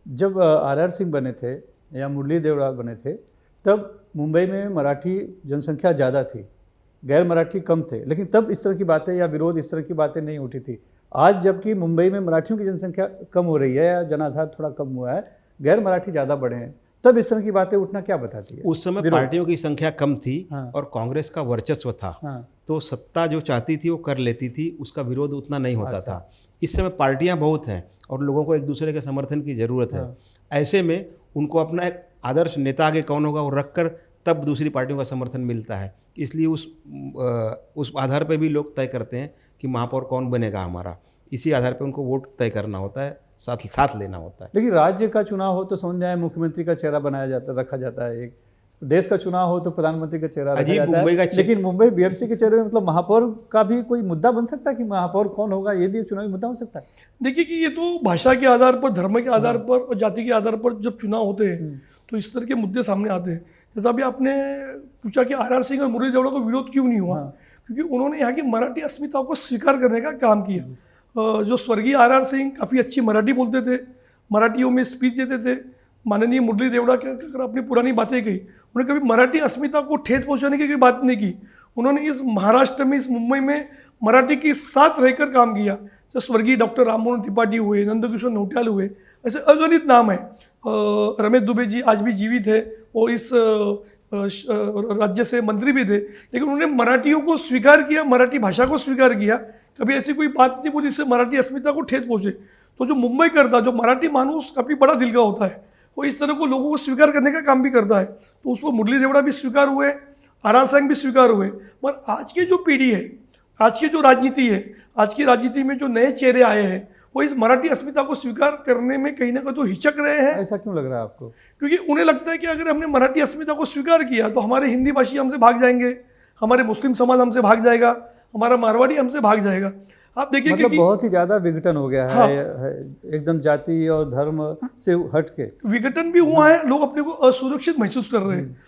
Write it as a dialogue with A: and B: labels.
A: जब आर सिंह बने थे या मुरली देवड़ा बने थे, तब मुंबई में मराठी जनसंख्या ज़्यादा थी, गैर मराठी कम थे, लेकिन तब इस तरह की बातें या विरोध इस तरह की बातें नहीं उठी थी। आज जबकि मुंबई में मराठियों की जनसंख्या कम हो रही है या जनाधार थोड़ा कम हुआ है, गैर मराठी ज़्यादा बढ़े हैं, तब इस तरह की बातें उठना क्या बताती है?
B: उस समय पार्टियों की संख्या कम थी।
A: हाँ।
B: और कांग्रेस का वर्चस्व था।
A: हाँ।
B: तो सत्ता जो चाहती थी वो कर लेती थी, उसका विरोध उतना नहीं होता
A: अच्छा।
B: था। इस समय पार्टियां बहुत हैं और लोगों को एक दूसरे के समर्थन की ज़रूरत है।
A: हाँ।
B: ऐसे में उनको अपना एक आदर्श नेता आगे कौन होगा वो रख कर तब दूसरी पार्टियों का समर्थन मिलता है। इसलिए उस आधार पर भी लोग तय करते हैं कि महापौर कौन बनेगा हमारा। इसी आधार पर उनको वोट तय करना होता है, साथ लेना होता है।
A: लेकिन राज्य का चुनाव हो तो समझ में आए मुख्यमंत्री का चेहरा रखा जाता है, एक देश का चुनाव हो तो प्रधानमंत्री का चेहरा रखा जाता है। लेकिन मुंबई बीएमसी के चेहरे में मतलब महापौर का भी कोई मुद्दा बन सकता है कि महापौर कौन होगा, ये भी एक चुनावी मुद्दा हो सकता है।
C: देखिए कि ये तो भाषा के आधार पर, धर्म के आधार पर और जाति के आधार पर जब चुनाव होते हैं तो इस तरह के मुद्दे सामने आते हैं। जैसा अभी आपने पूछा कि आर सिंह और मुरली देवड़ा को विरोध क्यों नहीं हुआ, क्योंकि उन्होंने यहाँ की मराठी अस्मिता को स्वीकार करने का काम किया। जो स्वर्गीय आर सिंह काफ़ी अच्छी मराठी बोलते थे, मराठियों में स्पीच देते थे। माननीय मुरली देवड़ा के अगर अपनी पुरानी बातें कही, उन्होंने कभी मराठी अस्मिता को ठेस पहुंचाने की कोई बात नहीं की। उन्होंने इस महाराष्ट्र में, इस मुंबई में मराठी के साथ रहकर काम किया। जो स्वर्गीय डॉक्टर राममोहन त्रिपाठी हुए, नंदकिशोर नौटियाल हुए, ऐसे अगणित नाम हैं। रमेश दुबे जी आज भी जीवित है, वो इस राज्य से मंत्री भी थे, लेकिन उन्होंने मराठियों को स्वीकार किया, मराठी भाषा को स्वीकार किया। कभी ऐसी कोई बात नहीं बोली जिससे मराठी अस्मिता को ठेस पहुँचे। तो जो मुंबई करता, जो मराठी मानूस काफ़ी बड़ा दिल का होता है, वो इस तरह को लोगों को स्वीकार करने का काम भी करता है। तो उसको मुरली देवड़ा भी स्वीकार हुए, आर सिंह भी स्वीकार हुए। पर आज की जो पीढ़ी है, आज की जो राजनीति है, आज की राजनीति में जो नए चेहरे आए हैं, वो इस मराठी अस्मिता को स्वीकार करने में कहीं ना कहीं तो हिचक रहे हैं।
A: ऐसा क्यों लग रहा है आपको?
C: क्योंकि उन्हें लगता है कि अगर हमने मराठी अस्मिता को स्वीकार किया तो हमारे हिंदी भाषी हमसे भाग जाएंगे, हमारे मुस्लिम समाज हमसे भाग जाएगा, हमारा मारवाड़ी हमसे भाग जाएगा। आप देखिए
A: मतलब
C: कि
A: बहुत ही ज्यादा विघटन हो गया
C: हाँ।
A: है एकदम जाति और धर्म से हट के।
C: विघटन भी हुआ है, लोग अपने को असुरक्षित महसूस कर रहे हैं।